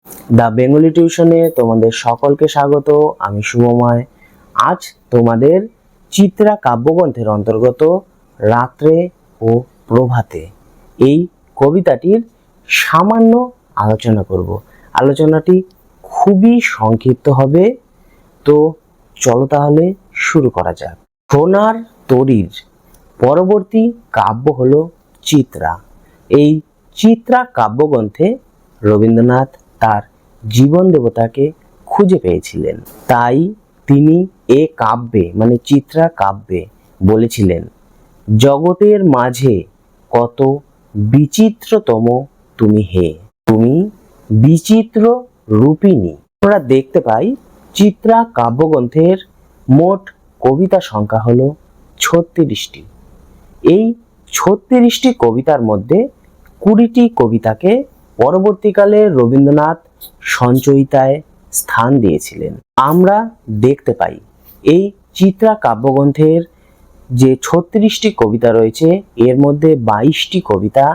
The Bengali টিউশনে তোমাদের সকলকে স্বাগত। আমি শুভময়। আজ তোমাদের চিত্রা কাব্যগ্রন্থের অন্তর্গত রাত্রে ও প্রভাতে এই কবিতাটির সামান্য আলোচনা করব। আলোচনাটি খুবই সংক্ষিপ্ত হবে, তো চলো তাহলে শুরু করা যাক। সোনার তরীর পরবর্তী কাব্য হলো চিত্রা। এই চিত্রা কাব্যগ্রন্থে রবীন্দ্রনাথ তার জীবন দেবতাকে খুঁজে পেয়েছিলেন, তাই তিনি এ কাব্যে মানে চিত্রা কাব্যে বলেছিলেন, জগতের মাঝে কত বিচিত্রতম তুমি হে, তুমি বিচিত্র রূপিণী। আমরা দেখতে পাই চিত্রা কাব্যগ্রন্থের মোট কবিতা সংখ্যা হলো 36টি। এই 36টি কবিতার মধ্যে 20টি কবিতাকে পরবর্তীকালে রবীন্দ্রনাথ সঞ্চয়িতায় স্থান দিয়েছিলেন। আমরা দেখতে পাই এই চিত্রা কাব্যগ্রন্থের যে 36টি কবিতা রয়েছে, এর মধ্যে 22টি কবিতা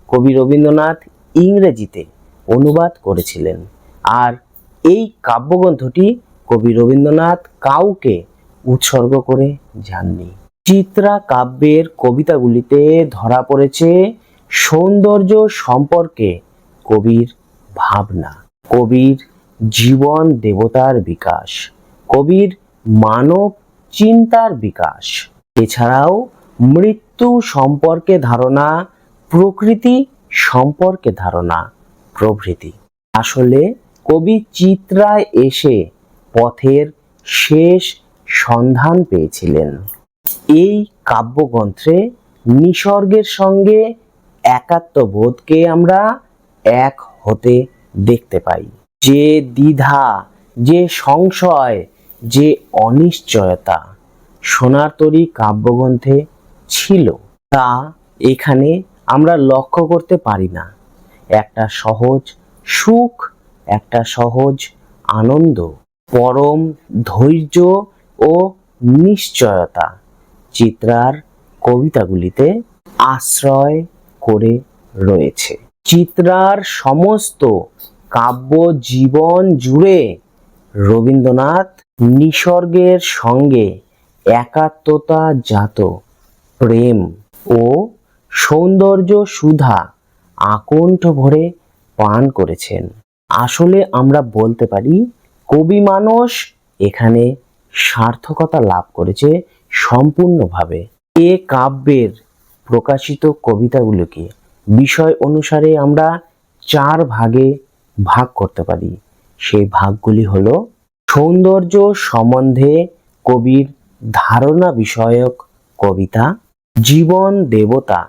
কবি রবীন্দ্রনাথ ইংরেজিতে অনুবাদ করেছিলেন, আর এই কাব্যগ্রন্থটি কবি রবীন্দ্রনাথ কাউকে উৎসর্গ করে যাননি। চিত্রা কাব্যের কবিতাগুলিতে ধরা পড়েছে সৌন্দর্য সম্পর্কে কবির ভাবনা, কবির জীবন দেবতার বিকাশ, কবির মানব চিন্তার বিকাশ, এছাড়াও মৃত্যু সম্পর্কে ধারণা, প্রকৃতি সম্পর্কে ধারণা প্রভৃতি। আসলে কবি চিত্রায় এসে পথের শেষ সন্ধান পেয়েছিলেন। এই কাব্যগ্রন্থে নিসর্গের সঙ্গে একাত্মবোধকে আমরা এক হতে দেখতে পাই। যে দ্বিধা, যে সংশয়, যে অনিশ্চয়তা সোনার তরী কাব্যগ্রন্থে ছিল, তা এখানে আমরা লক্ষ্য করতে পারি না। একটা সহজ সুখ, একটা সহজ আনন্দ, পরম ধৈর্য ও নিশ্চয়তা চিত্রার কবিতাগুলিতে আশ্রয় করে রয়েছে। চিত্রার সমস্ত কাব্য জীবন জুড়ে রবীন্দ্রনাথ নিসর্গের সঙ্গে একাত্মতা জাত প্রেম ও সৌন্দর্য সুধা আকণ্ঠ ভরে পান করেছেন। আসলে আমরা বলতে পারি কবি মানস এখানে সার্থকতা লাভ করেছে সম্পূর্ণভাবে। এ কাব্যের প্রকাশিত কবিতাগুলোকে বিষয় অনুসারে আমরা 4 ভাগে ভাগ করতে পারি। সেই ভাগগুলি হলো সৌন্দর্য সম্বন্ধে কবির ধারণা বিষয়ক কবিতা, জীবন দেবতা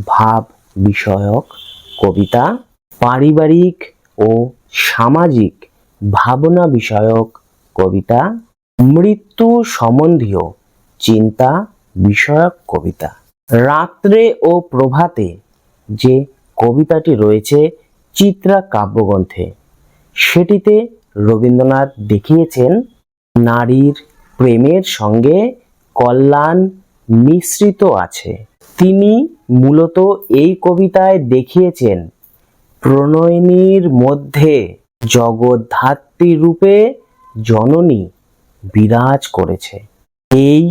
ভাব বিষয়ক কবিতা, পারিবারিক ও সামাজিক ভাবনা বিষয়ক কবিতা, মৃত্যু সম্বন্ধীয় চিন্তা বিষয়ক কবিতা। রাত্রে ও প্রভাতে যে কবিতাটি রয়েছে চিত্রা কাব্যগ্রন্থে, সেটিতে রবীন্দ্রনাথ দেখিয়েছেন নারীর প্রেমের সঙ্গে কল্যাণ মিশ্রিত আছে। তিনি মূলত এই কবিতায় দেখিয়েছেন প্রণয়িনীর মধ্যে জগদ্ধাত্রী রূপে জননী বিরাজ করেছে। এই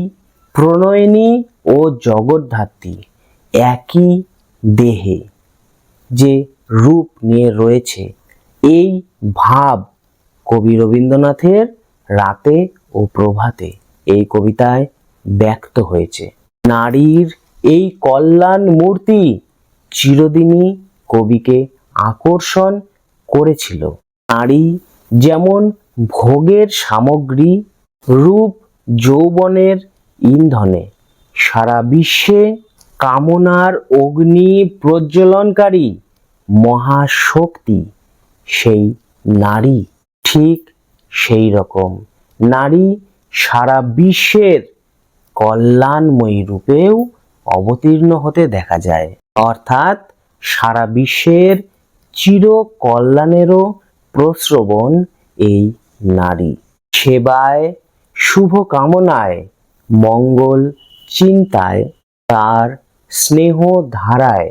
প্রণয়িনী ও জগদ্ধাত্রী একই দেহে যে রূপ নিয়ে রয়েছে, এই ভাব কবি রবীন্দ্রনাথের রাতে ও প্রভাতে এই কবিতায় ব্যক্ত হয়েছে। নারীর এই কল্যাণ মূর্তি চিরদিনই কবিকে আকর্ষণ করেছিল। নারী যেমন ভোগের সামগ্রী, রূপ যৌবনের ইন্ধনে সারা বিশ্বে কামনার অগ্নি প্রজ্বলনকারী মহাশক্তি, সেই নারী ঠিক সেই রকম নারী সারা বিশ্বের কল্যাণময়ী রূপেও অবতীর্ণ হতে দেখা যায়। অর্থাৎ সারা বিশ্বের চির কল্যাণেরও প্রশ্রবণ এই নারী। সেবায়, শুভ কামনায়, মঙ্গল চিন্তায়, তার স্নেহ ধারায়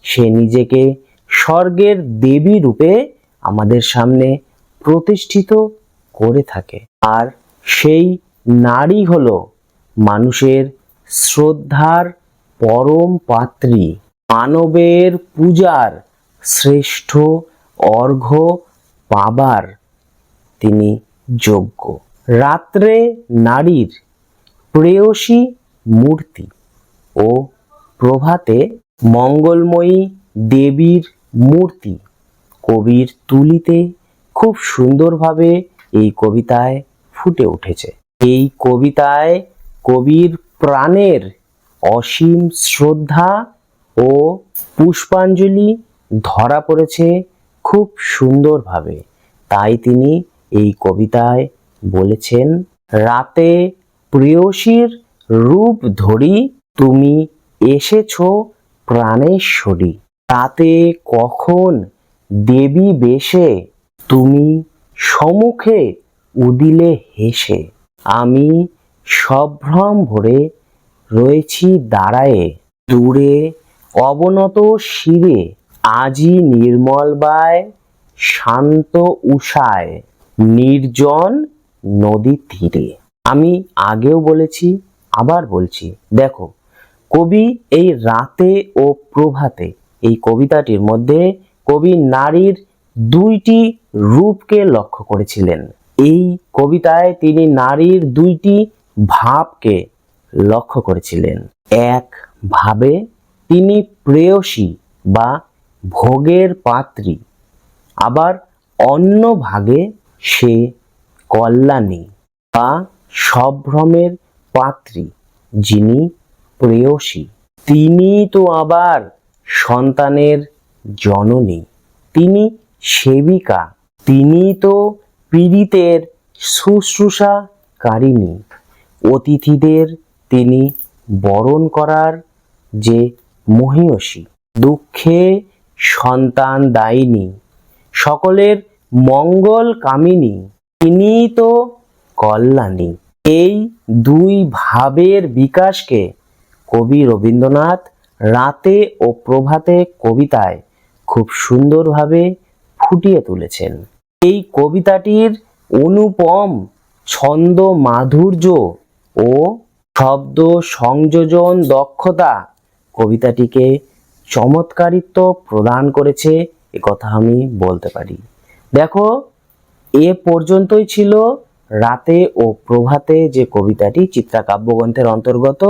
সে নিজেকে স্বর্গের দেবী রূপে আমাদের সামনে প্রতিষ্ঠিত করে থাকে। আর সেই নারী হলো মানুষের শ্রদ্ধার পরম পাত্রী, মানবের পূজার শ্রেষ্ঠ অর্ঘ্য পাবার তিনি যোগ্য। রাত্রে নারীর প্রেয়সী মূর্তি ও প্রভাতে মঙ্গলময়ী দেবীর মূর্তি কবির তুলিতে খুব সুন্দরভাবে এই কবিতায় ফুটে উঠেছে। এই কবিতায় কবির প্রাণের অসীম শ্রদ্ধা ও পুষ্পাঞ্জলি ধরা পড়েছে খুব সুন্দরভাবে। তাই তিনি এই কবিতায় বলেছেন, রাতে প্রেয়সীর রূপ ধরি তুমি এসেছো প্রাণেশ্বরী, রাতে কখন দেবী বেশে তুমি সম্মুখে উদিলে হেসে, আমি সভ্রম ভরে রয়েছি দাঁড়ায়ে, দূরে অবনত শিরে আজি নির্মল বায় শান্ত উষায় নির্জন নদী তীরে। আমি আগেও বলেছি, আবার বলছি, দেখো কবি এই রাতে ও প্রভাতে এই কবিতাটির মধ্যে কবি নারীর দুইটি রূপকে লক্ষ্য করেছিলেন। এই কবিতায় তিনি নারীর দুইটি ভাবকে লক্ষ্য করেছিলেন। এক ভাবে তিনি প্রেয়সী বা ভোগের পাত্রী, আবার অন্য ভাগে সে কল্যাণী বা সভ্রমের পাত্রী, যিনি প্রেয়সী। তিনি তো আবার সন্তানের জননী, তিনি সেবিকা, তিনি তো পীড়িতের শুশ্রূষাকারিণী, অতিথিদের তিনি বরণ করার যে মহীয়সী, দুঃখে সন্তান দায়িনী, সকলের মঙ্গল কামিনী, তিনি তো কল্যাণী। এই দুই ভাবের বিকাশকে কবি রবীন্দ্রনাথ রাতে ও প্রভাতে কবিতায় খুব সুন্দরভাবে ফুটিয়ে তুলেছেন। এই কবিতাটির অনুপম ছন্দ মাধুর্য ও শব্দ সংযোজন দক্ষতা কবিতাটিকে চমৎকারিত্ব প্রদান করেছে, একথা আমি বলতে পারি। দেখো, এ পর্যন্তই ছিল রাতে ও প্রভাতে যে কবিতাটি চিত্রা কাব্যগ্রন্থের অন্তর্গত,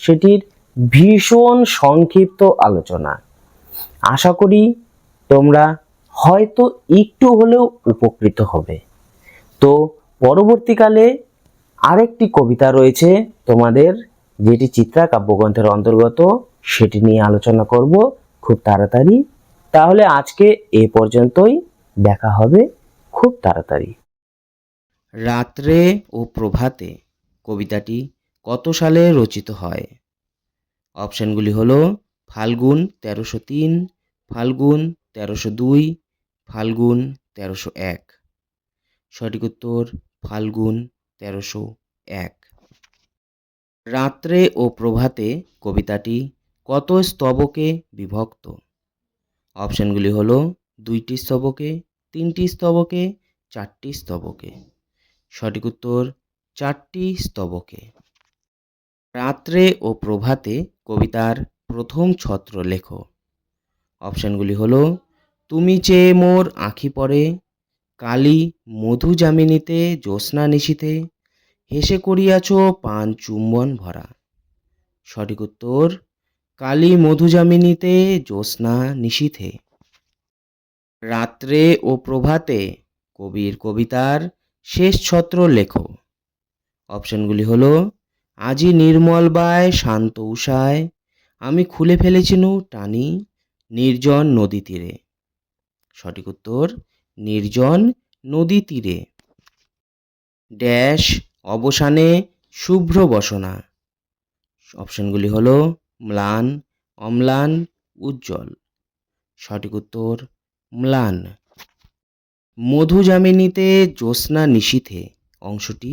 সেটির ভীষণ সংক্ষিপ্ত আলোচনা। আশা করি তোমরা হয়তো একটু হলেও উপকৃত হবে। তো পরবর্তীকালে আরেকটি কবিতা রয়েছে তোমাদের, যেটি চিত্রা কাব্যগ্রন্থের অন্তর্গত, সেটি নিয়ে আলোচনা করব খুব তাড়াতাড়ি। তাহলে আজকে এ পর্যন্তই, দেখা হবে খুব তাড়াতাড়ি। রাত্রে ও প্রভাতে কবিতাটি কত সালে রচিত হয়? অপশনগুলি হলো ফাল্গুন 1303, ফাল্গুন 1302, ফাল্গুন 1301। সঠিক উত্তর ফাল্গুন 1301। রাত্রে ও প্রভাতে কবিতাটি কত স্তবকে বিভক্ত? অপশনগুলি হলো 2টি স্তবকে, 3টি স্তবকে, 4টি স্তবকে। সঠিক উত্তর 4টি স্তবকে। রাত্রে ও প্রভাতে কবিতার প্রথম ছত্র লেখো। অপশনগুলি হলো তুমি চেয়ে মোর আঁখি পরে, কালী মধু যামিনীতে জ্যোৎস্না নিশীথে, হেসে করিয়াছ পান চুম্বন ভরা। সঠিক উত্তর কালী মধু যামিনীতে জ্যোৎস্না নিশীথে। রাত্রে ও প্রভাতে কবির কবিতার শেষ ছত্র লেখো। অপশনগুলি হলো আজি নির্মল বায় শান্ত উষায়, আমি খুলে ফেলেছিনু টানি নির্জন নদী তীরে। সঠিক উত্তর নির্জন নদী তীরে। ড্যাশ অবসানে শুভ্র বসনা। অপশনগুলি হলো ম্লান, অম্লান, উজ্জ্বল। সঠিক উত্তর ম্লান। মধু যামিনীতে জ্যোৎস্না নিশীথে অংশটি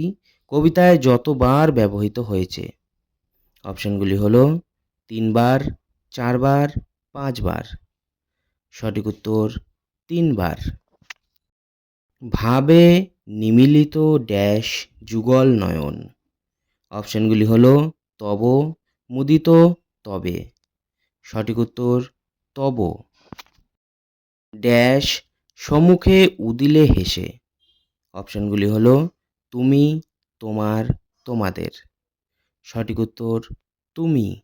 কবিতায় যতবার ব্যবহৃত হয়েছে? অপশনগুলি হলো 3 বার, 4 বার, 5 বার। সঠিক উত্তর 3 বার। ভাবে নিমিলিত ড্যাশ যুগল নয়ন। অপশনগুলি হলো তব, মুদিত, তবে। সঠিক উত্তর তব। ড্যাশ সম্মুখে উদিলে হেসে। অপশনগুলি হলো তুমি, তোমার, তোমাদের। সঠিক উত্তর তুমি।